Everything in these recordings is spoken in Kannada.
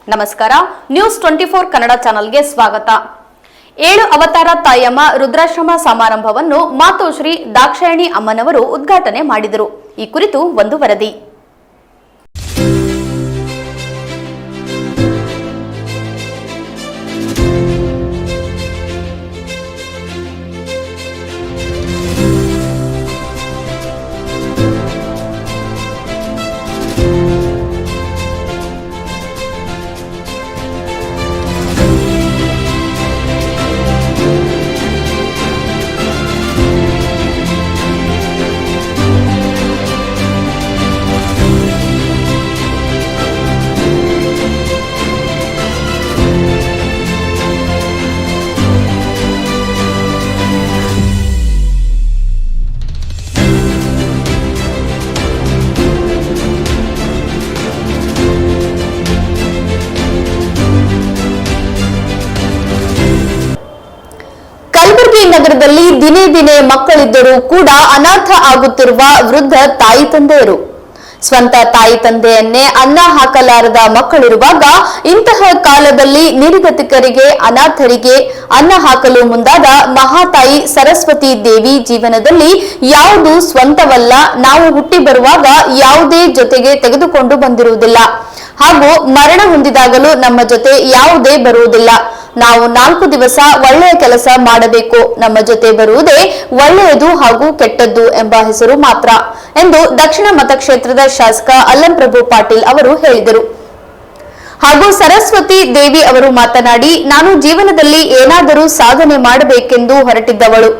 ನಮಸ್ಕಾರ. ನ್ಯೂಸ್ 24 ಕನ್ನಡ ಚಾನೆಲ್ಗೆ ಸ್ವಾಗತ. 7 ಅವತಾರ ತಾಯಮ್ಮ ರುದ್ರಾಶ್ರಮ ಸಮಾರಂಭವನ್ನು ಮಾತೋಶ್ರೀ ದಾಕ್ಷಾಯಣಿ ಅಮ್ಮನವರು ಉದ್ಘಾಟನೆ ಮಾಡಿದರು. ಈ ಕುರಿತು ಒಂದು ವರದಿ. ನಗರದಲ್ಲಿ ದಿನೇ ದಿನೇ ಮಕ್ಕಳಿದ್ದರೂ ಕೂಡ ಅನಾಥ ಆಗುತ್ತಿರುವ ವೃದ್ಧ ತಾಯಿ ತಂದೆಯರು. ಸ್ವಂತ ತಾಯಿ ತಂದೆಯನ್ನೇ ಅನ್ನ ಹಾಕಲಾರದ ಮಕ್ಕಳಿರುವಾಗ ಇಂತಹ ಕಾಲದಲ್ಲಿ ನಿರ್ಗತಿಕರಿಗೆ ಅನಾಥರಿಗೆ ಅನ್ನ ಹಾಕಲು ಮುಂದಾದ ಮಹಾತಾಯಿ ಸರಸ್ವತಿ ದೇವಿ ಜೀವನದಲ್ಲಿ ಯಾವುದು ಸ್ವಂತವಲ್ಲ, ನಾವು ಹುಟ್ಟಿ ಬರುವಾಗ ಯಾವುದೇ ಜೊತೆಗೆ ತೆಗೆದುಕೊಂಡು ಬಂದಿರುವುದಿಲ್ಲ ಹಾಗೂ ಮರಣ ಹೊಂದಿದಾಗಲೂ ನಮ್ಮ ಜೊತೆ ಯಾವುದೇ ಬರುವುದಿಲ್ಲ. ನಾವು 4 ದಿವಸ ಒಳ್ಳೆಯ ಕೆಲಸ ಮಾಡಬೇಕು, ನಮ್ಮ ಜೊತೆ ಬರುವುದೇ ಒಳ್ಳೆಯದು ಹಾಗೂ ಕೆಟ್ಟದ್ದು ಎಂಬ ಹೆಸರು ಮಾತ್ರ ಎಂದು ದಕ್ಷಿಣ ಮತಕ್ಷೇತ್ರದ ಶಾಸಕ ಅಲ್ಲಂಪ್ರಭು ಪಾಟೀಲ್ ಅವರು ಹೇಳಿದರು. ಹಾಗೂ ಸರಸ್ವತಿ ದೇವಿ ಅವರು ಮಾತನಾಡಿ, ನಾನು ಜೀವನದಲ್ಲಿ ಏನಾದರೂ ಸಾಧನೆ ಮಾಡಬೇಕೆಂದು ಹೊರಟಿದ್ದವಳು,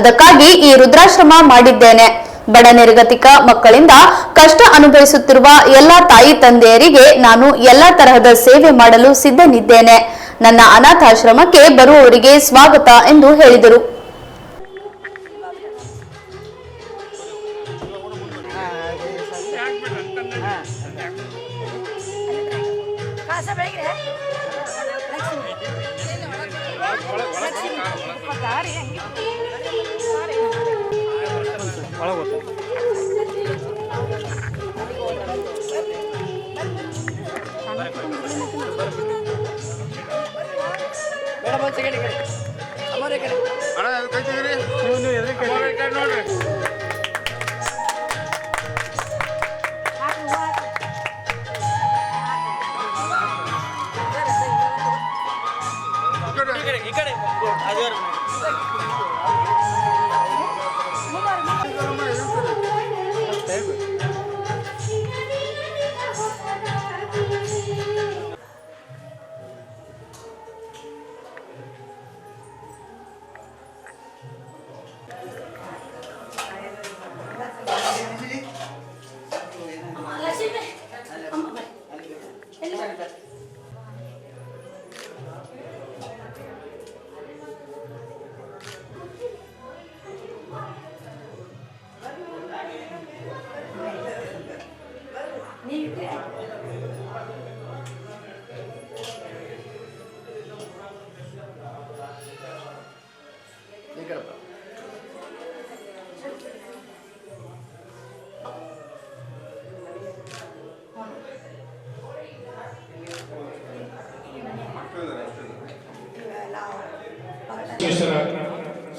ಅದಕ್ಕಾಗಿ ಈ ರುದ್ರಾಶ್ರಮ ಮಾಡಿದ್ದೇನೆ. ಬಡ ನಿರ್ಗತಿಕ ಮಕ್ಕಳಿಂದ ಕಷ್ಟ ಅನುಭವಿಸುತ್ತಿರುವ ಎಲ್ಲಾ ತಾಯಿ ತಂದೆಯರಿಗೆ ನಾನು ಎಲ್ಲಾ ತರಹದ ಸೇವೆ ಮಾಡಲು ಸಿದ್ಧನಿದ್ದೇನೆ. ನನ್ನ ಅನಾಥಾಶ್ರಮಕ್ಕೆ ಬರುವವರಿಗೆ ಸ್ವಾಗತ ಎಂದು ಹೇಳಿದರು.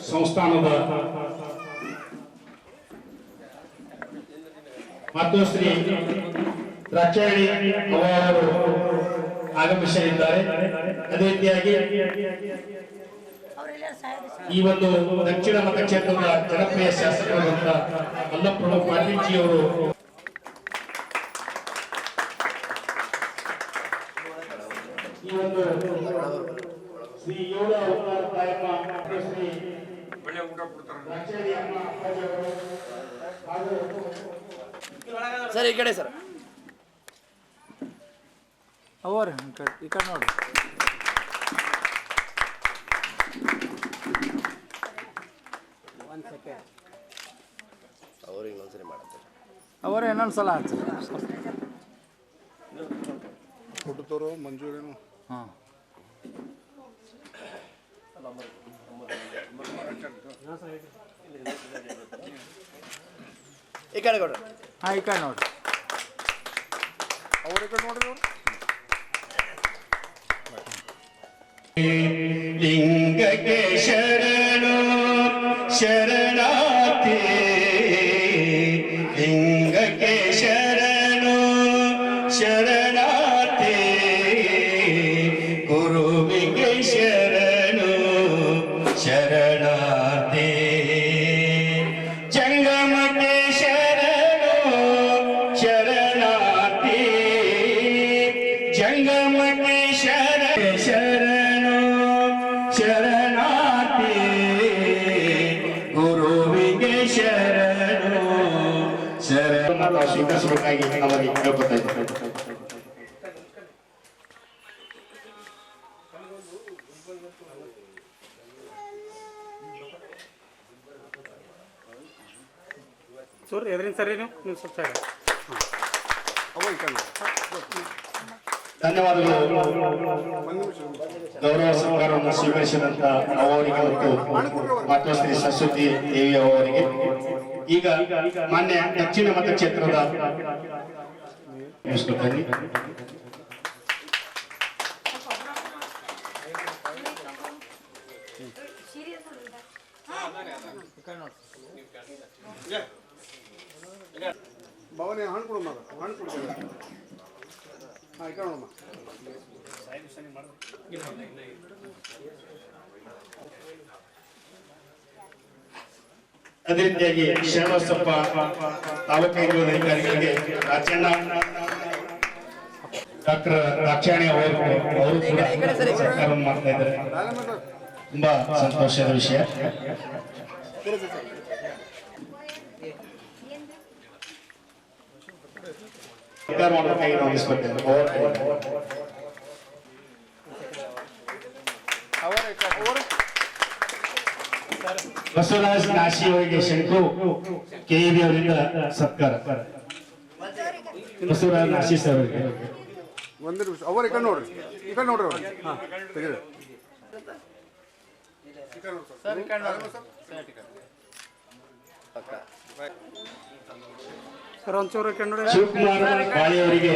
ಸಂಸ್ಥಾನದ ಮಾತೋಶ್ರೀ ದಾಕ್ಷಾಯಣಿ ಅವರು ಆಗಮಿಸಲಿದ್ದಾರೆ. ಅದೇ ರೀತಿಯಾಗಿ ಈ ಒಂದು ದಕ್ಷಿಣ ಮತಕ್ಷೇತ್ರದ ಜನಪ್ರಿಯ ಶಾಸಕರಾದಂತಹ ಅಲ್ಲಂಪ್ರಭು ಪಾಟೀಲ್ ಜಿ ಅವರು ಈ ಒಂದು ಶ್ರೀ 7 ಅವತಾರ ತಾಯಮ್ಮ ಶ್ರೀ ದಾಕ್ಷಾಯಣಿ ಅಮ್ಮ ಅಪ್ಪಾಜಿ ಅವರು ಹಾಗೂ ಸರ್ ಈ ಕಡೆ ಸರ್ ಅವರ ಈ ಕಡೆ ನೋಡಿ. ಅವ್ರು ಇನ್ನೊಂದ್ಸರಿ ಮಾಡ್ತಾರೆ. ಅವರ ಇನ್ನೊಂದ್ಸಲ ಹುಟ್ಟುತ್ತವರು ಮಂಜೂರೇನು. ಹಾಂ ಈ ಕಡೆ ಕೊಡ್ರಿ. ಹಾಂ ಈ ಕಡೆ ನೋಡ್ರಿ. ಅವ್ರ ಈ ಕಡೆ ನೋಡ್ರಿ. ಲಿಂಗಕ್ಕೆ ಶರಣು ಶರಣಾರ್ಥಿ ಲಿಂಗಕ್ಕೆ ಶರಣು ಶರಣಾರ್ಥಿ ಗುರುವಿಗೆ ಶರಣು ಶರಣಾರ್ಥಿ ಜಂಗಮಕ್ಕೆ ಶರಣು ಶರಣಾರ್ಥಿ ಜಂಗಮಕ್ಕೆ ಶರಣು ಶರಣಾರ್ಥಿ ಗುರುವಿಗೆ ಶರಣು ಶರಣ ಸ್ವೀಕರಿಸಬೇಕಾಗಿ ನಮಗೆ ಕೇಳ್ಕೊತಾ ಇದ್ದೇವೆ. ಸರ್ ಎದ್ರಿನ ಸರಿ ನೀವು ಸ್ವಲ್ಪ ಸೈಡ್ ಧನ್ಯವಾದಗಳು. ಗೌರವ ಸತ್ಕಾರವನ್ನು ಸ್ವೀಕರಿಸಿದಂತ ಅವರಿಗೆ ಮತ್ತು ಮಾತೋಶ್ರೀ ಸರಸ್ವತಿ ದೇವಿ ಅವರಿಗೆ ಈಗ ಮಾನ್ಯ ದಕ್ಷಿಣ ಮತಕ್ಷೇತ್ರದ ಬನ್ನಿ. ಭವನಿ ಹಣ್ಣು ಕೊಡು ಮಗ ಹಣ್ಣು ಕೊಡ್ತೇವೆ. ಹಾಂ ಈ ನೋಡಮ್ಮ. ಅದೇ ರೀತಿಯಾಗಿ ಶ್ರೀನಿವಾಸಪ್ಪ ತಾಲೂಕು ಅಧಿಕಾರಿಗಳಿಗೆ ರಾಜಣ್ಣ ಡಾಕ್ಟರ್ ರಾಕ್ಷಾಣಿ ಅವರು ಕೂಡ ಸಹಕಾರವನ್ನು ಮಾಡ್ತಾ ಇದ್ದಾರೆ. ತುಂಬಾ ಸಂತೋಷದ ವಿಷಯ. ಮಾಡಬೇಕಾಗಿ ನಾವು ಇಸ್ಕೊಳ್ತೇವೆ. ಬಸವರಾಜ್ ನಾಶಿ ಅವರಿಗೆ ಶಂಕು ಕೆಇಬಿ ಅವರಿಂದ ಸತ್ಕಾರ. ಬಸವರಾಜ್ ನಾಶಿ ಸರ್ ಅವರಿಗೆ ಒಂದು ನಿಮಿಷ ಅವರ ಈ ಕಡೆ ನೋಡ್ರಿ ಈ ಕಡೆ ನೋಡ್ರಿ ಅವ್ರು ಹಾಂ ತೆಗೀರಿ ಸರ್ ಒಂಚೂರು ಕಣ್ಣು ನೋಡಿ. ಶಿವಕುಮಾರ್ ಬಾಳಿ ಅವರಿಗೆ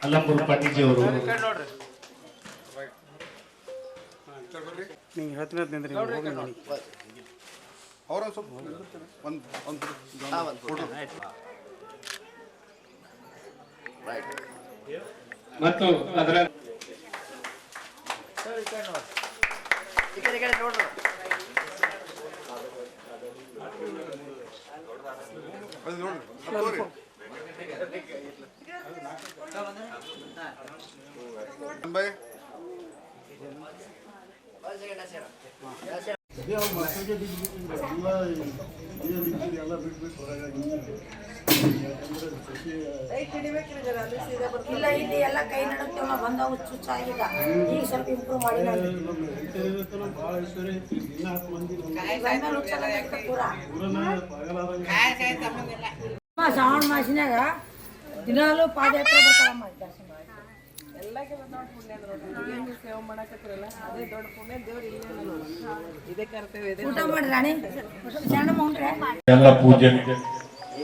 ಅಲ್ಲಂಬೂರು ಪಾಟೀಜಿ ಅವರು ನೀವು ಹೇಳ್ತೀನಿ ನಿಂದ್ರಿ ನೀವು ಹೋಗಿ ನೋಡಿ. ಅವ್ರೊಂದು ಸ್ವಲ್ಪ ಒಂದು ಫೋಟೋ ಮತ್ತು ಅದರ ಈ ಕಡೆ ನೋಡ್ರಿ. ಅದು ನೋಡ್ರಿ ಬೈ ಇಲ್ಲ ಇಲ್ಲಿ ಎಲ್ಲ ಕೈ ನಡುತ್ತೆ ಬಂದವು ಚುಚ್ಚಾಗಿಲ್ಲ ಈಗ ಸ್ವಲ್ಪ ಇಂಪ್ರೂವ್ ಮಾಡಿ ಶ್ರಾವಣ ಮಾಸಿನಾಗ ದಿನಾಲು ಪಾದಯಾತ್ರೆ ಬರ್ತಾರಮ್ಮ ಊಟ ಮಾಡಿ ರಾಣಿ ಶರಣ ಮೌಂಡ್ರೆ ಎಲ್ಲ ಪೂಜೆ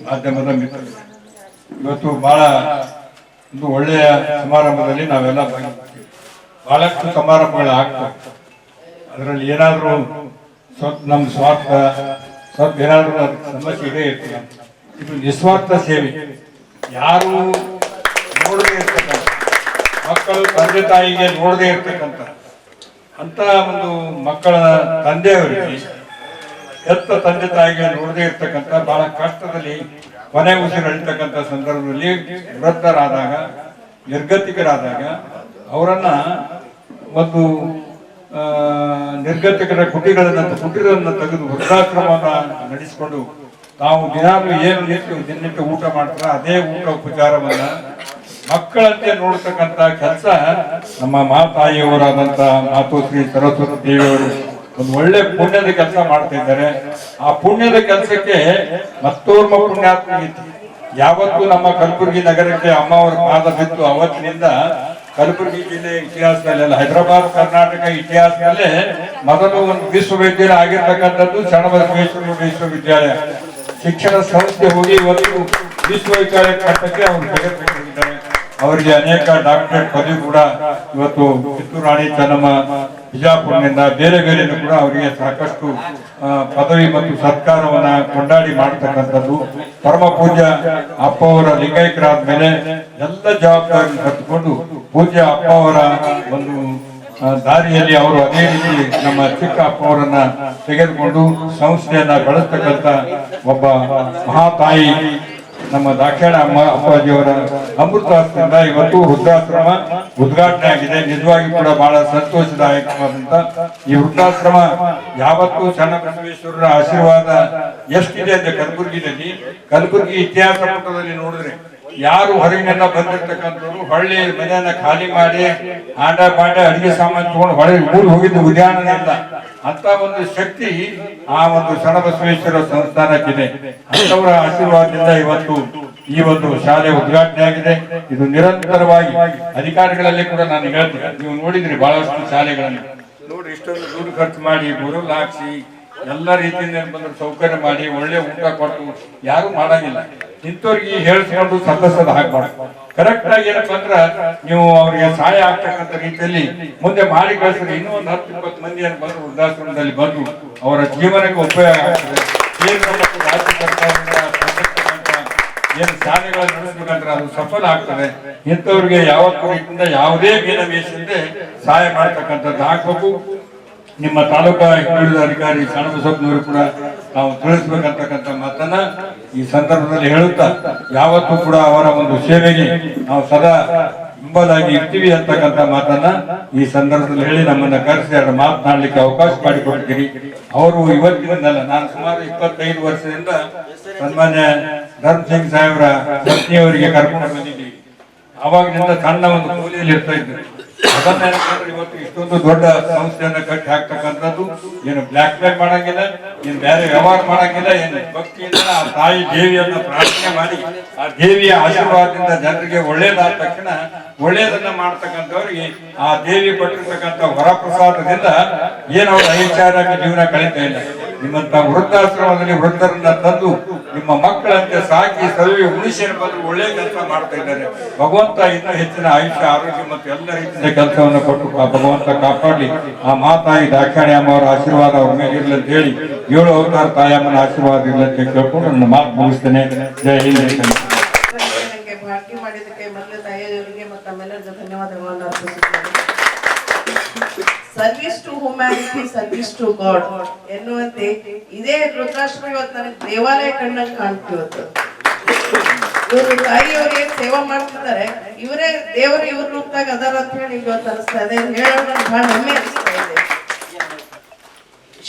ಮಾಧ್ಯಮದ ಮಿತ್ರರು ಇವತ್ತು ಬಹಳ ಒಂದು ಒಳ್ಳೆಯ ಸಮಾರಂಭದಲ್ಲಿ ನಾವೆಲ್ಲ ಬಹಳಷ್ಟು ಸಮಾರಂಭಗಳು ಆಗ್ತವೆ. ಅದರಲ್ಲಿ ಏನಾದರೂ ಸ್ವಲ್ಪ ನಮ್ಮ ಸ್ವಾರ್ಥ ಸ್ವಲ್ಪ ಏನಾದರೂ ಸಮಸ್ಯೆ ಇದೇ ಇರ್ತದೆ. ಇದು ನಿಸ್ವಾರ್ಥ ಸೇವೆ. ಯಾರು ನೋಡದೇ ಇರ್ತಕ್ಕಂಥ ಮಕ್ಕಳು ತಂದೆ ತಾಯಿಗೆ ನೋಡದೇ ಇರ್ತಕ್ಕಂಥ ಅಂತ ಒಂದು ಮಕ್ಕಳ ತಂದೆಯವರಿಗೆ ಹೆತ್ತ ತಂದೆ ತಾಯಿಗೆ ನೋಡದೇ ಇರ್ತಕ್ಕಂಥ ಬಹಳ ಕಷ್ಟದಲ್ಲಿ ಕೊನೆ ಉಸಿರು ಎಳಿತಕ್ಕಂಥ ಸಂದರ್ಭದಲ್ಲಿ ವೃದ್ಧರಾದಾಗ ನಿರ್ಗತಿಕರಾದಾಗ ಅವರನ್ನ ಒಂದು ನಿರ್ಗತಿಕರ ಕುಟೀರನ್ನು ತೆಗೆದು ವೃದ್ಧಾಶ್ರಮವನ್ನು ನಡೆಸಿಕೊಂಡು ತಾವು ದಿನಾಲು ಏನು ದಿನನಿತ್ಯ ಊಟ ಮಾಡ್ತಾರ ಅದೇ ಊಟ ಉಪಚಾರವನ್ನ ಮಕ್ಕಳಂತೆ ನೋಡ್ತಕ್ಕಂಥ ಕೆಲಸ ನಮ್ಮ ಮಾತಾಯಿಯವರಾದಂತ ಮಾತೋಶ್ರೀ ಸರಸ್ವತಿ ದೇವಿಯವರು ಒಂದು ಒಳ್ಳೆ ಪುಣ್ಯದ ಕೆಲಸ ಮಾಡ್ತಾ ಇದ್ದಾರೆ. ಆ ಪುಣ್ಯದ ಕೆಲಸಕ್ಕೆ ಮತ್ತೋರ್ವ ಪುಣ್ಯಾತ್ಮ ಯಾವತ್ತು ನಮ್ಮ ಕಲಬುರಗಿ ನಗರಕ್ಕೆ ಅಮ್ಮ ಅವರ ಪಾದ ಬಿತ್ತು ಅವತ್ತಿನಿಂದ ಕಲಬುರಗಿ ಜಿಲ್ಲೆ ಇತಿಹಾಸದಲ್ಲೆಲ್ಲ ಹೈದರಾಬಾದ್ ಕರ್ನಾಟಕ ಇತಿಹಾಸದಲ್ಲೇ ಮೊದಲು ಒಂದು ವಿಶ್ವವಿದ್ಯಾಲಯ ಆಗಿರ್ತಕ್ಕಂಥದ್ದು ಶರಣಬಸವೇಶ್ವರ ವಿಶ್ವವಿದ್ಯಾಲಯ ಶಿಕ್ಷಣ ಸಂಸ್ಥೆ ಹೋಗಿ ಇವತ್ತು ವಿಶ್ವವಿದ್ಯಾಲಯ ಕಟ್ಟಕ್ಕೆ ಅವರು ತೆಗೆದುಕೊಂಡಿದ್ದಾರೆ. ಅವರಿಗೆ ಅನೇಕ ಡಾಕ್ಟರೇಟ್ ಪದವಿ ಕೂಡ ಇವತ್ತು ಕಿತ್ತೂರು ರಾಣಿ ಚೆನ್ನಮ್ಮ ಬಿಜಾಪುರನಿಂದ ಬೇರೆ ಬೇರೆನೂ ಕೂಡ ಅವರಿಗೆ ಸಾಕಷ್ಟು ಪದವಿ ಮತ್ತು ಸತ್ಕಾರವನ್ನ ಕೊಂಡಾಡಿ ಮಾಡತಕ್ಕಂಥದ್ದು. ಪರಮ ಪೂಜ್ಯ ಅಪ್ಪ ಅವರ ಲಿಂಗೈಕ್ಯರಾದ ಮೇಲೆ ಎಲ್ಲ ಜವಾಬ್ದಾರಿ ಹೊತ್ತುಕೊಂಡು ಪೂಜ್ಯ ಅಪ್ಪ ಅವರ ಒಂದು ದಾರಿಯಲ್ಲಿ ಅವರು ಅದೇ ರೀತಿ ನಮ್ಮ ಚಿಕ್ಕ ಅಪ್ಪ ಅವರನ್ನ ತೆಗೆದುಕೊಂಡು ಸಂಸ್ಥೆಯನ್ನ ಬೆಳೆಸ್ತಕ್ಕಂಥ ಒಬ್ಬ ಮಹಾತಾಯಿ ನಮ್ಮ ದಾಕ್ಷಾಣ ಅಮ್ಮ ಅಪ್ಪಾಜಿಯವರ ಅಮೃತಾಸ್ತ್ರದಿಂದ ಇವತ್ತು ವೃದ್ಧಾಶ್ರಮ ಉದ್ಘಾಟನೆ ಆಗಿದೆ. ನಿಜವಾಗಿ ಕೂಡ ಬಹಳ ಸಂತೋಷದಾಯಕವಾದಂತ ಈ ವೃದ್ಧಾಶ್ರಮ ಯಾವತ್ತೂ ಚನ್ನಬಸವೇಶ್ವರರ ಆಶೀರ್ವಾದ ಎಷ್ಟಿದೆ ಅಂದ್ರೆ ಕಲಬುರಗಿ ಇತಿಹಾಸ ಪುಟದಲ್ಲಿ ನೋಡಿದ್ರೆ ಯಾರು ಹೊರಗಿನಿಂದ ಬಂದಿರ್ತಕ್ಕಂಥವ್ರು ಹೊಳ್ಳಿ ಮನೆಯನ್ನ ಖಾಲಿ ಮಾಡಿ ಆಂಡ ಪಾಂಡ ಅಡಿಗೆ ಸಾಮಾನು ತಗೊಂಡು ಹೊಳೆ ಊರು ಹೋಗಿದ್ದು ಉದ್ಯಾನನೇ ಇಲ್ಲ ಅಂತ ಒಂದು ಶಕ್ತಿ ಆ ಒಂದು ಚನ್ನಬಸವೇಶ್ವರ ಸಂಸ್ಥಾನಕ್ಕಿದೆ. ಅಂತವರ ಆಶೀರ್ವಾದದಿಂದ ಇವತ್ತು ಈ ಒಂದು ಶಾಲೆ ಉದ್ಘಾಟನೆ ಆಗಿದೆ. ಇದು ನಿರಂತರವಾಗಿ ಅಧಿಕಾರಿಗಳಲ್ಲಿ ಕೂಡ ನಾನು ಹೇಳ್ತೀನಿ, ನೀವು ನೋಡಿದ್ರಿ ಬಹಳಷ್ಟು ಶಾಲೆಗಳನ್ನು ನೋಡಿ ಇಷ್ಟೊಂದು ದುಡ್ಡು ಖರ್ಚು ಮಾಡಿ ಗುರುಲ್ ಹಾಕ್ಸಿ ಎಲ್ಲ ರೀತಿಯಿಂದ ಬಂದು ಸೌಕರ್ಯ ಮಾಡಿ ಒಳ್ಳೆ ಊಟ ಕೊಟ್ಟು ಯಾರು ಮಾಡಂಗಿಲ್ಲ. ಇಂಥವ್ರಿಗೆ ಹೇಳಿಸ್ಕೊಂಡು ಸಂತಸದ ಹಾಕ್ಬಾರ್ದು. ಕರೆಕ್ಟ್ ಆಗಿ ಏನಪ್ಪ ಅಂದ್ರ ನೀವು ಅವ್ರಿಗೆ ಸಹಾಯ ಆಗ್ತಕ್ಕಂಥ ರೀತಿಯಲ್ಲಿ ಮುಂದೆ ಮಾಡಿ ಕಳಿಸಿದ್ರೆ ಇನ್ನೂ ಒಂದು 10-20 ಮಂದಿ ಏನು ಬಂದು ವೃದ್ಧಾಶ್ರಮದಲ್ಲಿ ಬಂದು ಅವರ ಜೀವನಕ್ಕೆ ಉಪಯೋಗ ಆಗ್ತದೆ. ಕೇಂದ್ರ ಮತ್ತು ರಾಜ್ಯ ಸರ್ಕಾರದಿಂದ ಏನು ಶಾಲೆಗಳನ್ನು ನಡೆಸಬೇಕಂದ್ರೆ ಅದು ಸಫಲ ಆಗ್ತದೆ. ಇಂಥವ್ರಿಗೆ ಯಾವತ್ತೂ ರೀತಿಯಿಂದ ಯಾವುದೇ ಭೇದವೇಶಿಲ್ಲದೆ ಸಹಾಯ ಮಾಡ್ತಕ್ಕಂಥದ್ದು ಆಗ್ಬೇಕು. ನಿಮ್ಮ ತಾಲೂಕಾ ಹಿಂದುಳಿದ ಅಧಿಕಾರಿ ಚನ್ನಬಸಪ್ಪನವರು ಕೂಡ ನಾವು ತಿಳಿಸ್ಬೇಕಂತಕ್ಕಂಥ ಮಾತನ್ನ ಈ ಸಂದರ್ಭದಲ್ಲಿ ಹೇಳುತ್ತಾ ಯಾವತ್ತೂ ಕೂಡ ಅವರ ಒಂದು ಸೇವೆಗೆ ನಾವು ಸದಾ ಹಿಂಬಲಾಗಿ ಇರ್ತೀವಿ ಅಂತಕ್ಕಂಥ ಮಾತನ್ನ ಈ ಸಂದರ್ಭದಲ್ಲಿ ಹೇಳಿ ನಮ್ಮನ್ನ ಕರೆಸಿ ಅವರ ಮಾತನಾಡ್ಲಿಕ್ಕೆ ಅವಕಾಶ ಮಾಡಿಕೊಡ್ತೀರಿ. ಅವರು ಇವತ್ತಿನಿಂದಲ್ಲ, ನಾನು ಸುಮಾರು 25 ವರ್ಷದಿಂದ ಸನ್ಮಾನ್ಯ ಧರ್ಮಸಿಂಗ್ ಸಾಹೇಬ್ರ ಪತ್ನಿಯವರಿಗೆ ಕರ್ಕೊಂಡು ಬಂದಿದ್ದೀವಿ. ಅವಾಗಿನಿಂದ ಸಣ್ಣ ಒಂದು ಕೂಲಿಯಲ್ಲಿ ಇರ್ತಾ ಇದ್ರು. ಅದನ್ನ ಇವತ್ತು ಇಷ್ಟೊಂದು ದೊಡ್ಡ ಸಂಸ್ಥೆಯನ್ನ ಕಟ್ಟಿ ಹಾಕ್ತಕ್ಕಂಥದ್ದು ಏನು ಬ್ಲಾಕ್ ಮೇಲ್ ಮಾಡಂಗಿಲ್ಲ, ಏನು ಬೇರೆ ವ್ಯವಹಾರ ಮಾಡಂಗಿಲ್ಲ, ಏನು ಭಕ್ತಿಯಿಂದ ಆ ತಾಯಿ ದೇವಿಯನ್ನ ಪ್ರಾರ್ಥನೆ ಮಾಡಿ ಆ ದೇವಿಯ ಆಶೀರ್ವಾದದಿಂದ ಜನರಿಗೆ ಒಳ್ಳೇದಾದ ತಕ್ಷಣ ಒಳ್ಳೇದನ್ನ ಮಾಡ್ತಕ್ಕಂಥವ್ರಿಗೆ ಆ ದೇವಿ ಕೊಟ್ಟಿರ್ತಕ್ಕಂಥ ವರಪ್ರಸಾದದಿಂದ ಏನು ಅವ್ರ ಐಚಾರಾಗಿ ಜೀವನ ಕಳೀತಾ ಇಲ್ಲ. ನಿಮ್ಮಂತ ವೃದ್ಧಾಶ್ರಮದಲ್ಲಿ ವೃದ್ಧರನ್ನ ತಂದು ನಿಮ್ಮ ಮಕ್ಕಳಂತೆ ಸಾಕಿ ಸಲುವೆ ಉಳಿಸಿ ಬಂದು ಒಳ್ಳೆ ಕೆಲಸ ಮಾಡ್ತಾ ಇದ್ದಾರೆ. ಭಗವಂತ ಇನ್ನೂ ಹೆಚ್ಚಿನ ಆಯುಷ್ಯ ಆರೋಗ್ಯ ಮತ್ತು ಎಲ್ಲ ರೀತಿಯ ಕೆಲಸವನ್ನು ಕೊಟ್ಟು ಭಗವಂತ ಕಾಪಾಡಲಿ. ಆ ಮಾತಾಯಿ ದಾಕ್ಷಾಣಿ ಅಮ್ಮ ಅವರ ಆಶೀರ್ವಾದ ಅವ್ರ ಮೇಲೆ ಇರ್ಲಿ ಅಂತ ಹೇಳಿ 7 ಅವತಾರ ತಾಯಮ್ಮನ ಆಶೀರ್ವಾದ ಇರ್ಲಿ ಅಂತ ಕೇಳ್ಕೊಂಡು ನನ್ನ ಮಾತು ಮುಗಿಸ್ತೇನೆ. ಜೈ ಹಿಂದ್. ಭಾಗ್ಯ ಮಾಡಿದ್ದಕ್ಕೆ ಮೊದಲೇ ತಾಯಿಯವರಿಗೆ ಮತ್ತು ತಮ್ಮೆಲ್ಲರಿಗೂ ಧನ್ಯವಾದಗಳನ್ನು ಅರ್ಪಿಸುತ್ತೇನೆ. Service to humanity, service to God ಎನ್ನುವಂತೆ ಇದೇ ವೃದ್ಧಾಶ್ರಮ ಇವತ್ತು ನನಗೆ ದೇವಾಲಯ ಕಣ್ಣಲ್ಲಿ ಕಾಣ್ತಿವತ್ತು. ಇವರು ತಾಯಿಯವರು ಏನ್ ಸೇವಾ ಮಾಡ್ತಿದ್ದಾರೆ, ಇವರೇ ದೇವರು ಇವ್ರ ರೂಪದಾಗ ಅದಾರ ಅಂತ ಹೇಳಿ ಇವತ್ತು ಅನಿಸ್ತಾ ಇದೆ. ಹೇಳೋಣ ಬಹಳ ಹೆಮ್ಮೆ ಅನಿಸ್ತಾ ಇದೆ.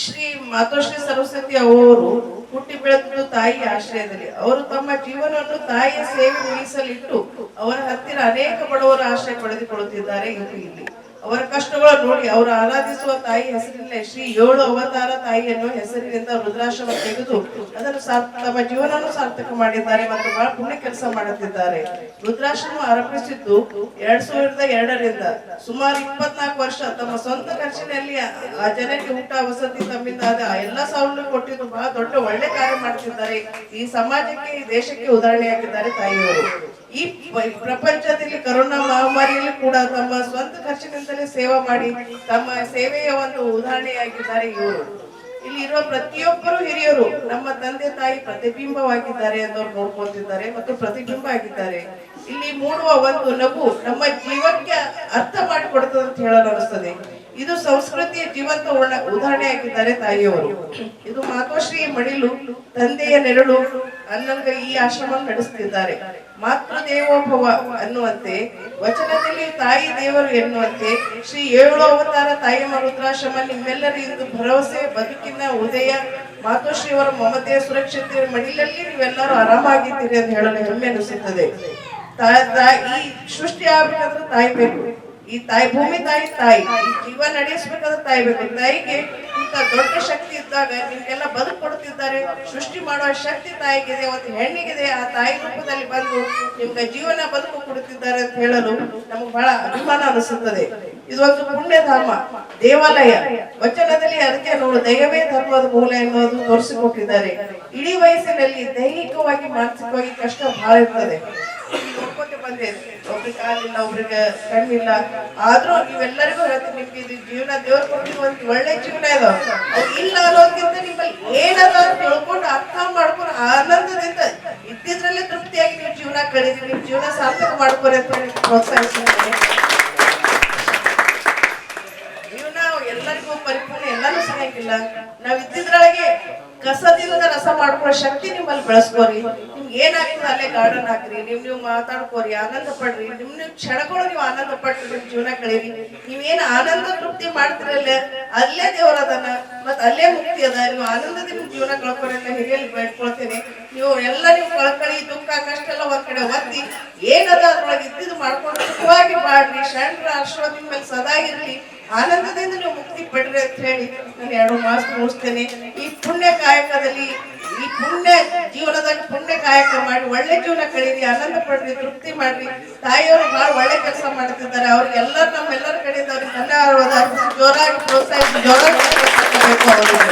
ಶ್ರೀ ಮಾತೋಶ್ರೀ ಸರಸ್ವತಿ ಅವರು ಹುಟ್ಟಿ ಬೆಳೆದು ತಾಯಿಯ ಆಶ್ರಯದಲ್ಲಿ ಅವರು ತಮ್ಮ ಜೀವನವನ್ನು ತಾಯಿಯ ಸೇವೆ ಮೀಸಲಿಟ್ಟು ಅವರ ಹತ್ತಿರ ಅನೇಕ ಬಡವರ ಆಶ್ರಯ ಪಡೆದುಕೊಳ್ಳುತ್ತಿದ್ದಾರೆ. ಇಲ್ಲಿ ಅವರ ಕಷ್ಟಗಳನ್ನು ನೋಡಿ ಅವರು ಆರಾಧಿಸುವ ತಾಯಿ ಹೆಸರಿನಲ್ಲೇ ಶ್ರೀ 7 ಅವತಾರ ತಾಯಿಯನ್ನು ಹೆಸರಿನಿಂದ ವೃದ್ಧಾಶ್ರಮ ತೆಗೆದು ಅದನ್ನು ತಮ್ಮ ಜೀವನವನ್ನು ಸಾರ್ಥಕ ಮಾಡಿದ್ದಾರೆ ಮತ್ತು ಬಹಳ ಪುಣ್ಯ ಕೆಲಸ ಮಾಡುತ್ತಿದ್ದಾರೆ. ವೃದ್ಧಾಶ್ರಮ ಆರಂಭಿಸಿದ್ದು 2002ರಿಂದ ಸುಮಾರು 24 ವರ್ಷ ತಮ್ಮ ಸ್ವಂತ ಖರ್ಚಿನಲ್ಲಿ ಆ ಜನರಿಗೆ ಊಟ ವಸತಿ ತಮ್ಮಿಂದ ಆದ ಎಲ್ಲ ಸವಲತ್ತು ಕೊಟ್ಟಿದ್ದು ಬಹಳ ದೊಡ್ಡ ಒಳ್ಳೆ ಕಾರ್ಯ ಮಾಡುತ್ತಿದ್ದಾರೆ. ಈ ಸಮಾಜಕ್ಕೆ ಈ ದೇಶಕ್ಕೆ ಉದಾಹರಣೆಯಾಗಿದ್ದಾರೆ ತಾಯಿಯವರು. ಈ ಪ್ರಪಂಚದಲ್ಲಿ ಕರೋನಾ ಮಹಾಮಾರಿಯಲ್ಲಿ ಕೂಡ ತಮ್ಮ ಸ್ವಂತ ಖರ್ಚಿನಿಂದಲೇ ಸೇವಾ ಮಾಡಿ ತಮ್ಮ ಸೇವೆಯ ಒಂದು ಉದಾಹರಣೆಯಾಗಿದ್ದಾರೆ ಇವರು. ಇಲ್ಲಿ ಇರುವ ಪ್ರತಿಯೊಬ್ಬರು ಹಿರಿಯರು ನಮ್ಮ ತಂದೆ ತಾಯಿ ಪ್ರತಿಬಿಂಬವಾಗಿದ್ದಾರೆ ಎಂದು ನೋಡ್ಕೊಳ್ತಿದ್ದಾರೆ ಮತ್ತು ಪ್ರತಿಬಿಂಬ ಆಗಿದ್ದಾರೆ. ಇಲ್ಲಿ ಮೂಡುವ ಒಂದು ನಗು ನಮ್ಮ ಜೀವಕ್ಕೆ ಅರ್ಥ ಮಾಡಿಕೊಡುತ್ತದೆ ಅಂತ ಹೇಳಲು ಅನಿಸ್ತದೆ. ಇದು ಸಂಸ್ಕೃತಿಯ ಜೀವಂತ ಉದಾಹರಣೆಯಾಗಿದ್ದಾರೆ ತಾಯಿಯವರು. ಇದು ಮಾತೋಶ್ರೀ ಮಡಿಲು, ತಂದೆಯ ನೆರಳು ಅನ್ನಂಗ ಈ ಆಶ್ರಮ ನಡೆಸುತ್ತಿದ್ದಾರೆ. ಮಾತೃ ದೇವೋಭವ ಅನ್ನುವಂತೆ ವಚನದಲ್ಲಿ ತಾಯಿ ದೇವರು ಎನ್ನುವಂತೆ ಶ್ರೀ 7 ಅವತಾರ ತಾಯಿಯಮ್ಮ ವೃದ್ಧಾಶ್ರಮ ನಿಮ್ಮೆಲ್ಲರ ಇಂದು ಭರವಸೆ, ಬದುಕಿನ ಉದಯ, ಮಾತೋಶ್ರೀಯವರ ಮಮತೆಯ ಸುರಕ್ಷತೆ ಮಡಿಲಲ್ಲಿ ನೀವೆಲ್ಲರೂ ಆರಾಮಾಗಿದ್ದೀರಿ ಅಂತ ಹೇಳಲು ಹೆಮ್ಮೆ ಅನಿಸುತ್ತದೆ. ಈ ಸೃಷ್ಟಿ ಆಗ್ಬೇಕಾದ್ರೆ ತಾಯಿ ಬೇಕು. ಈ ತಾಯಿ ಭೂಮಿ ತಾಯಿ ಈ ಜೀವ ನಡೆಸಬೇಕಾದ್ರೆ ತಾಯಿ ಬೇಕು. ತಾಯಿಗೆ ಇಂತ ದೊಡ್ಡ ಶಕ್ತಿ ಇದ್ದಾಗ ನಿಮ್ಗೆಲ್ಲ ಬದುಕು ಕೊಡ್ತಿದ್ದಾರೆ. ಸೃಷ್ಟಿ ಮಾಡುವ ಶಕ್ತಿ ತಾಯಿಗಿದೆ, ಒಂದು ಹೆಣ್ಣಿಗಿದೆ. ಆ ತಾಯಿ ರೂಪದಲ್ಲಿ ಬಂದು ನಿಮ್ಗೆ ಜೀವನ ಬದುಕು ಕೊಡುತ್ತಿದ್ದಾರೆ ಅಂತ ಹೇಳಲು ನಮಗೆ ಬಹಳ ಅಭಿಮಾನ ಅನಿಸುತ್ತದೆ. ಇದೊಂದು ಪುಣ್ಯಧಾಮ, ದೇವಾಲಯ. ವಚನದಲ್ಲಿ ಅದಕ್ಕೆ ನೋಡು ದೈವವೇ ಧರ್ಮದ ಮೂಲ ಎನ್ನುವುದು ತೋರಿಸಿಕೊಟ್ಟಿದ್ದಾರೆ. ಇಡೀ ವಯಸ್ಸಿನಲ್ಲಿ ದೈಹಿಕವಾಗಿ ಮಾನಸಿಕವಾಗಿ ಕಷ್ಟ ಬಹಳ ಇರ್ತದೆ. ನೋಡ್ಕೊತ ಮಂದಿ ಒಬ್ರಿಗೆ ಕಾಲಿಲ್ಲ, ಒಬ್ರಿಗೆ ಕಣ್ಣಿಲ್ಲ. ಆದ್ರೂ ನೀವೆಲ್ಲರಿಗೂ ಹೇಳ್ತೀನಿ, ನಿಮ್ಗೆ ಇದು ಜೀವನ ದೇವ್ರು ಕೊಟ್ಟಿದ್ದು ಒಂದು ಒಳ್ಳೆ ಜೀವನ ಇದೆ. ಅವ್ರು ಇಲ್ಲ ಅನ್ನೋದಕ್ಕಿಂತ ನಿಮ್ಮಲ್ಲಿ ಏನದ ತಿಳ್ಕೊಂಡು ಅರ್ಥ ಮಾಡ್ಕೊಂಡು ಆನಂದದಿಂದ ಇದ್ದಿದ್ರಲ್ಲೇ ತೃಪ್ತಿಯಾಗಿ ನೀವು ಜೀವನ ಕಳೀರಿ, ನಿಮ್ ಜೀವನ ಸಾರ್ಥಕ ಮಾಡ್ಕೊರಿ ಅಂತ ಪ್ರೋತ್ಸಾಹಿಸ್ತೀನಿ. ಜೀವನ ಎಲ್ಲರಿಗೂ ಪರಿಪೂರ್ಣ ಎಲ್ಲಾನು ಸಿಗಂಗಿಲ್ಲ. ನಾವ್ ಇದ್ದಿದ್ರೊಳಗೆ ಕಸದಿಂದ ರಸ ಮಾಡ್ಕೊಳ್ಳೋ ಶಕ್ತಿ ನಿಮ್ಮಲ್ಲಿ ಬೆಳೆಸ್ಕೋರಿ. ನಿಮ್ಗೆ ಏನಾಗ್ತದೆ ಅಲ್ಲೇ ಗಾರ್ಡನ್ ಹಾಕ್ರಿ, ನೀವು ಮಾತಾಡ್ಕೋರಿ, ಆನಂದ ಪಡ್ರಿ. ನಿಮ್ ಕ್ಷಣಗಳು ನೀವು ಆನಂದ ಪಟ್ರಿ, ನಿಮ್ ಜೀವನ ಕಳೀರಿ. ನೀವೇನ್ ಆನಂದ ತೃಪ್ತಿ ಮಾಡ್ತಿರಲ್ಲ ಅಲ್ಲೇ ದೇವರದನ, ಮತ್ ಅಲ್ಲೇ ಮುಕ್ತಿ ಅದ. ನೀವು ಆನಂದದಿಂದ ನಿಮ್ ಜೀವನ ಕಳ್ಕೊರಿ ಅಂತ ಹಿರಿಯಲ್ಲಿ ಬೇಡ್ಕೊಳ್ತೇನೆ. ನೀವು ನೀವು ಕಳ್ಕಳಿ ದುಃಖ ಕಷ್ಟ ಎಲ್ಲ ಒಂದ್ ಕಡೆ ಒತ್ತಿ ಏನದ ಅದ್ರೊಳಗೆ ಇದ್ದಿದ್ದು ಮಾಡ್ಕೊಂಡು ಸುಖವಾಗಿ ಮಾಡ್ರಿ. ಶರಣರ ಆಶೀರ್ವಾದ ನಿಮ್ಮ ಮೇಲೆ ಸದಾ ಇರ್ಲಿ. ಆನಂದದಿಂದ ನೀವು ಮುಕ್ತಿ ಪಡ್ರಿ ಅಂತ ಹೇಳಿ ನಾನು 2 ಮಾತು ಮುಗಿಸ್ತೇನೆ. ಈ ಪುಣ್ಯ ಕಾಯಕದಲ್ಲಿ, ಈ ಪುಣ್ಯ ಜೀವನದಾಗ ಪುಣ್ಯ ಕಾಯಕ ಮಾಡಿ ಒಳ್ಳೆ ಜೀವನ ಕಳೀರಿ, ಆನಂದ ಪಡ್ರಿ, ತೃಪ್ತಿ ಮಾಡ್ರಿ. ತಾಯಿಯವರು ಬಹಳ ಒಳ್ಳೆ ಕೆಲಸ ಮಾಡ್ತಿದ್ದಾರೆ. ಅವ್ರಿಗೆಲ್ಲರೂ ನಮ್ಮೆಲ್ಲರ ಕಡೆಯಿಂದ ಅವ್ರಿಗೆ ಧನ್ಯವಾದ ಅರ್ಪಿಸಿ ಜೋರಾಗಿ ಪ್ರೋತ್ಸಾಹಿಸಿ ಜೋರಾಗಿ ಅವರಿಗೆ.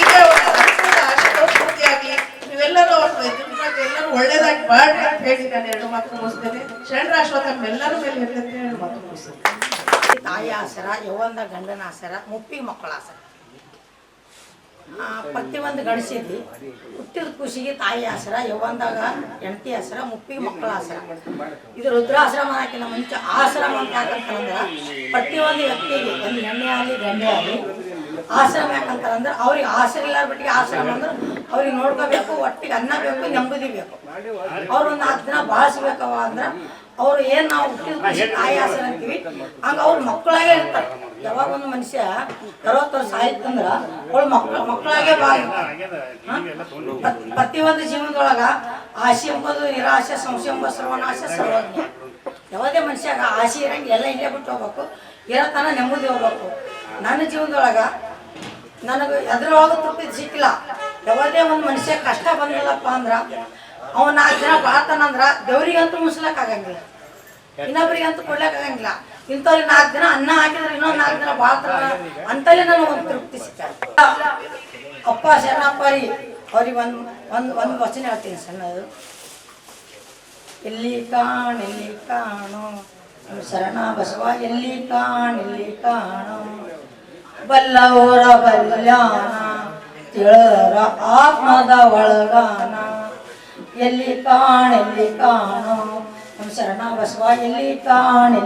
ಈಗ ಆಶೀರ್ವಾದ ಪೂರ್ತಿಯಾಗ್ಲಿ, ನೀವೆಲ್ಲರೂ ಎಲ್ಲರೂ ಒಳ್ಳೇದಾಗಿ ಮಾಡ್ರಿ ಅಂತ ಹೇಳಿ ನಾನು 2 ಮಾತು ಮುಗಿಸ್ತೇನೆ. ಶರಣರ ಆಶೀರ್ವಾದ ನಮ್ಮೆಲ್ಲರ ಮೇಲೆ ಇರಲಿ ಅಂತ ಹೇಳಿ ಮಾತು ಮುಗಿಸ್ತೇನೆ. ತಾಯಿ ಆಸರ, ಯೌವಂದ ಗಂಡನ ಆಸರ, ಮುಪ್ಪಿಗೆ ಮಕ್ಕಳ ಆಸರ. ಪ್ರತಿಯೊಂದು ಗಣಿಸಿದ್ವಿ ಹುಟ್ಟಿದ ಖುಷಿಗೆ ತಾಯಿ ಆಸರ, ಯೌವಂದಾಗ ಹೆಂಡತಿ ಆಸರ, ಮುಪ್ಪಿಗೆ ಮಕ್ಕಳ ಆಸರ. ಇದು ರುದ್ರಾಶ್ರಮ ಹಾಕಿನ ಮುಂಚೆ ಆಶ್ರಮ ಅಂತ ಯಾಕಂತಂದ್ರೆ ಪ್ರತಿಯೊಂದು ವ್ಯಕ್ತಿಗೆ ಒಂದು ಹೆಣ್ಣೆ ಆಗಲಿ ಗಂಡೆ ಆಗಲಿ ಆಶ್ರಮ ಯಾಕಂತಾರಂದ್ರೆ ಅವ್ರಿಗೆ ಆಸರ ಇಲ್ಲ ಬಿಟ್ಟಿಗೆ ಆಶ್ರಮ ಅಂದ್ರೆ ಅವ್ರಿಗೆ ನೋಡ್ಕೋಬೇಕು, ಒಟ್ಟಿಗೆ ಅನ್ನ ಬೇಕು, ನೆಮ್ಮದಿ ಬೇಕು. ಅವ್ರು ಒಂದು 4 ದಿನ ಬಾಳಿಸ್ಬೇಕವ ಅಂದ್ರೆ ಅವ್ರು ಏನ್ ನಾವು ಹುಟ್ಟಿದ ಖುಷಿ ತಾಯಿ ಆಸರ ಅಂತೀವಿ, ಹಂಗ ಅವ್ರ ಮಕ್ಕಳಾಗೆ ಇರ್ತಾರೆ. ಯಾವಾಗ ಒಂದು ಮನುಷ್ಯ 40 ವರ್ಷ ಆಯ್ತಂದ್ರ ಅವಳು ಮಕ್ಕಳಾಗೆ ಪ್ರತಿಯೊಂದು ಜೀವನದೊಳಗ ಆಸೆ ಎಂಬುದು ನಿರಾಶೆ, ಸಂಶಯ ಎಂಬ ಸರ್ವನಾಶ, ಸರ್ವಜ್ಞ. ಯಾವುದೇ ಮನುಷ್ಯಾಗ ಆಸೆ ಇರಂಗೆ ಎಲ್ಲ ಇಲ್ಲೇ ಬಿಟ್ಟು ಹೋಗ್ಬೇಕು, ಇರತನ ನೆಮ್ಮದಿ ಹೋಗ್ಬೇಕು. ನನ್ನ ಜೀವನದೊಳಗ ನನಗೆ ಎದ್ರೊಳಗೆ ತೃಪ್ತಿ ಸಿಕ್ಕಿಲ್ಲ. ಯಾವುದೇ ಒಂದು ಮನುಷ್ಯ ಕಷ್ಟ ಬಂದಿಲ್ಲಪ್ಪ ಅಂದ್ರ ಅವ್ 4 ದಿನ ಬಾಳ್ತಾನಂದ್ರ ದೇವ್ರಿಗಂತೂ ಮುಸ್ಲಕ್ ಆಗಂಗಿಲ್ಲ, ಇನ್ನೊಬ್ರಿಗಂತೂ ಕೊಡ್ಲಕ್ ಆಗಂಗಿಲ್ಲ. ಇಂಥವ್ರಿಗೆ 4 ದಿನ ಅನ್ನ ಹಾಕಿದ್ರೆ ಇನ್ನೊಂದು 4 ದಿನ ಬಾಳ್ತಾನ ಅಂತಲೇ ನನಗೆ ಒಂದು ತೃಪ್ತಿ ಸಿಕ್ಕಾರೆ. ಅಪ್ಪ ಶರಣಪ್ಪರಿ ಅವ್ರಿಗೆ ಒಂದು ವಚನ ಹೇಳ್ತೀನಿ ಸಣ್ಣದು. ಎಲ್ಲಿ ಕಾಣೋ ಶರಣ ಬಸವ, ಎಲ್ಲಿ ಕಾಣೋ ಬಲ್ಲವರ ಬಲ್ಯಾನ, ತಿಳರ ಆತ್ಮದ ಒಳಗಾನ. ಎಲ್ಲಿ ಕಾಣೋ ನಮ್ಮ ಶರಣ ಬಸವ, ಎಲ್ಲಿ ಕಾಣೋ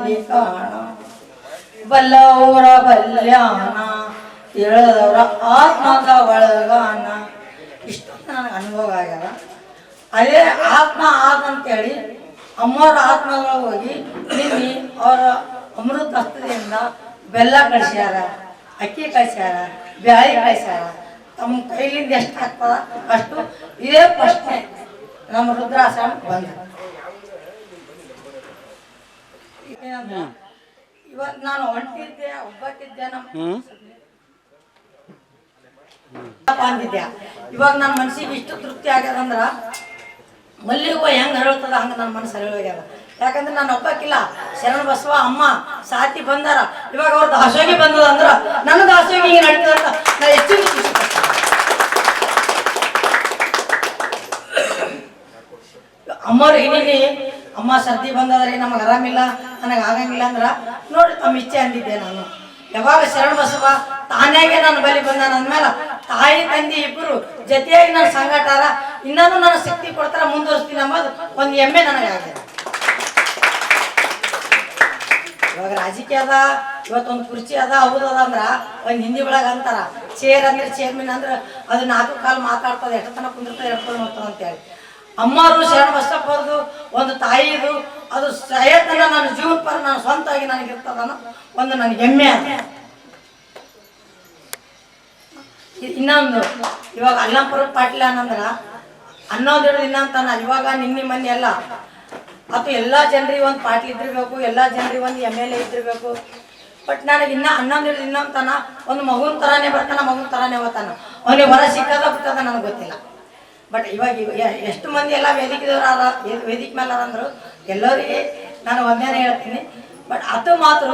ಬಲ್ಲವರ ಬಲ್ಯಾನ, ತಿಳದವರ ಆತ್ಮದ ಒಳಗಾನ. ಇಷ್ಟೊಂದು ನನಗೆ ಅನುಭವ ಆಗ್ಯಾರ. ಅದೇ ಆತ್ಮ ಆದಂತೇಳಿ ಅಮ್ಮವ್ರ ಆತ್ಮಗಳು ಹೋಗಿ ನಿನ್ನೆ ಅವರ ಅಮೃತ ಹಸ್ತದಿಂದ ಬೆಲ್ಲ ಕಳಿಸ್ಯಾರ, ಅಕ್ಕಿ ಕಳಿಸ್ಯಾರ, ಬ್ಯಾಳಿ ಕಳಿಸ್ಯಾರ. ತಮ್ಮ ಕೈಲಿಂದ ಎಷ್ಟು ಆಗ್ತದ ಅಷ್ಟು ಇದೇ ಪ್ರಶ್ನೆ ನಮ್ಮ ರುದ್ರಾಶ್ರಮ ಬಂದ. ಇವತ್ತು ನಾನು ಹೊಂಟಿದ್ದೆ, ಒಬ್ಬಕ್ಕಿದ್ದೆ, ಅಂದಿದ್ದೆ. ಇವಾಗ ನನ್ನ ಮನಸ್ಸಿಗೆ ಇಷ್ಟು ತೃಪ್ತಿ ಆಗ್ಯದಂದ್ರ ಮಲ್ಲಿಗೆ ಹೂವು ಹೆಂಗ್ ಅರಳ್ತದ ಹಂಗ ನನ್ನ ಮನಸ್ಸು ಅರಳೋಗ್ಯದ. ಯಾಕಂದ್ರೆ ನಾನು ಒಬ್ಬಕ್ಕಿಲ್ಲ, ಶರಣ ಬಸವ ಅಮ್ಮ ಸಾತಿ ಬಂದಾರ. ಇವಾಗ ಅವ್ರ ದಾಸೋಗಿ ಬಂದದ ಅಂದ್ರ ನನ್ನ ದಾಸೋಗಿ ಹಿಂಗೆ ನಡೀತದಂತ ನಾ ಹೆಚ್ಚಿನ ಖುಷಿ ಪಡ್ತೀನಿ. ಅಮ್ಮವ್ರಿಗೆ ನಿನ್ನೆ ಅಮ್ಮ ಸರ್ದಿ ಬಂದದ್ರಿ, ನಮಗೆ ಆರಾಮಿಲ್ಲ, ನನಗೆ ಆಗಂಗಿಲ್ಲ ಅಂದ್ರ ನೋಡಿ ತಮ್ಮ ಇಚ್ಛೆ ಅಂದಿದ್ದೆ ನಾನು. ಯಾವಾಗ ಶರಣ ಬಸವ ತಾನಾಗೆ ನನ್ನ ಬಲಿ ಬಂದಾನ ಅಂದ್ಮೇಲೆ ತಾಯಿ ತಂದೆ ಇಬ್ಬರು ಜೊತೆಯಾಗಿ ನಾನು ಸಂಗಾಟಾರ, ಇನ್ನೂ ನನ್ನ ಶಕ್ತಿ ಕೊಡ್ತಾರ, ಮುಂದುವರಿಸ್ತೀನಿ ಅಂಬೋದು ಒಂದು ಹೆಮ್ಮೆ ನನಗಾಗಿದೆ. ಇವಾಗ ರಾಜಕೀಯ ಅದ, ಇವತ್ತೊಂದು ಕುರ್ಚಿ ಅದ, ಹೌದದ ಅಂದ್ರ ಒಂದು ಹಿಂದಿ ಒಳಗೆ ಅಂತಾರ ಚೇರ್ ಅಂದ್ರೆ ಚೇರ್ಮನ್ ಅಂದ್ರೆ ಅದು 4 ಕಾಲು ಮಾತಾಡ್ತದೆ, ಎಷ್ಟು ತನಕ ಕುಂದಿರ್ತದೆ, ಎಡ್ಕೊಂಡು ಹೋಗ್ತದೆ ಅಂತೇಳಿ. ಅಮ್ಮರು ಶರಣ ಬಸಪ್ಪರದು ಒಂದು ತಾಯಿದು ಅದು ಸಹೇತನ ನನ್ನ ಜೀವನ ಪರ ನಾನು ಸ್ವಂತವಾಗಿ ನನಗಿರ್ತದನ್ನ ಒಂದು ನನಗೆ ಹೆಮ್ಮೆ ಅದ. ಇನ್ನೊಂದು ಇವಾಗ ಅಲ್ಲಂಪುರ ಪಾಟೀಲ ಅನ್ನಂದ್ರ 11 ದಿನ ಅಂತಾನ. ಇವಾಗ ನಿನ್ನೆ ಮೊನ್ನೆ ಎಲ್ಲ ಅಥವಾ ಎಲ್ಲ ಜನರಿಗೆ ಒಂದು ಪಾಟೀಲ್ ಇದ್ದಿರ್ಬೇಕು, ಎಲ್ಲ ಜನರಿಗೆ ಒಂದು MLA ಇದ್ದಿರ್ಬೇಕು. ಬಟ್ ನನಗೆ ಇನ್ನ 11 ದಿನ ಅಂತಾನ ಒಂದು ಮಗುನ ತರಾನೇ ಬರ್ತಾನ, ಮಗುನ ತರಾನೇ ಹೋಗ್ತಾನ. ಅವನಿಗೆ ಹೊರ ಸಿಕ್ಕದ ಬಿಟ್ಟದ ನನಗೆ ಗೊತ್ತಿಲ್ಲ. ಬಟ್ ಇವಾಗ ಎಷ್ಟು ಮಂದಿ ಎಲ್ಲ ವೇದಿಕೆದವ್ರ ವೇದಿಕೆ ಮೇಲೆ ಅಂದ್ರು ಎಲ್ಲರಿಗೆ ನಾನು ಒಂದೇನೆ ಹೇಳ್ತೀನಿ. ಬಟ್ ಅದು ಮಾತ್ರ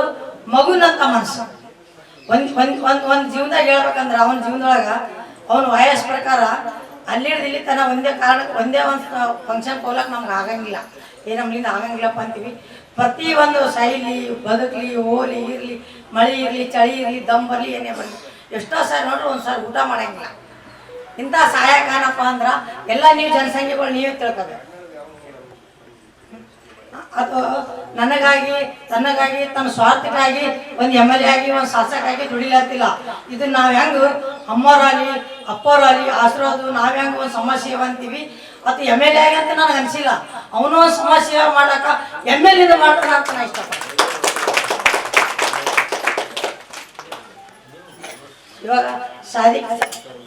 ಮಗುನಂತ ಮನಸ್ಸು ಒಂದು ಜೀವನದಾಗ ಹೇಳ್ಬೇಕಂದ್ರೆ ಅವನ ಜೀವನದೊಳಗ ಅವನ ವಯಸ್ಸು ಪ್ರಕಾರ ಅಲ್ಲಿ ಇಲ್ಲಿ ತನ ಒಂದೇ ಕಾರಣಕ್ಕೆ ಒಂದೇ ಒಂದು ಫಂಕ್ಷನ್ ಹೋಗ್ಲಕ್ಕೆ ನಮ್ಗೆ ಆಗಂಗಿಲ್ಲ ನಮ್ಮಿಂದ ಆಗಂಗಿಲ್ಲಪ್ಪ ಅಂತೀವಿ. ಪ್ರತಿಯೊಂದು ಶೈಲಿ ಬದುಕಲಿ ಹೋಲಿ ಇರಲಿ ಮಳೆ ಇರಲಿ ಚಳಿ ಇರಲಿ ದಮ್ ಬರಲಿ ಏನೇ ಬರಲಿ ಎಷ್ಟೋ ಸಾರಿ ನೋಡ್ರಿ ಒಂದು ಸಾರಿ ಊಟ ಮಾಡಂಗಿಲ್ಲ. ಇಂಥ ಸಹಾಯಕನಪ್ಪ ಅಂದ್ರೆ ಎಲ್ಲ ನೀವು ಜನಸಂಖ್ಯೆಗಳು ನೀವೇ ತಿಳ್ಕೋಬೇಕು. ಅದು ನನಗಾಗಿ ತನ್ನಗಾಗಿ ತನ್ನ ಸ್ವಾರ್ಥಕ್ಕಾಗಿ ಒಂದು MLA ಆಗಿ ಒಂದು ಶಾಸಕಾಗಿ ದುಡಿಲತ್ತಿಲ್ಲ. ಇದು ನಾವು ಹೆಂಗೆ ಅಮ್ಮವರಾಗಲಿ ಅಪ್ಪವರಾಗಲಿ ಆಶೀರ್ವಾದ ನಾವು ಹೆಂಗೆ ಒಂದು ಸಮಾಜ ಸೇವೆ ಅಂತೀವಿ ಅದು MLA ಆಗಿ ಅಂತ ನನಗೆ ಅನಿಸಿಲ್ಲ. ಅವನು ಒಂದು ಸಮಾಜ ಸೇವೆ ಮಾಡಕ MLA ಮಾಡ್ತಾನ ಅಂತ ನಾನು ಇಷ್ಟಪಡ್ತೀನಿ. ಇವಾಗ ಶಾದಿ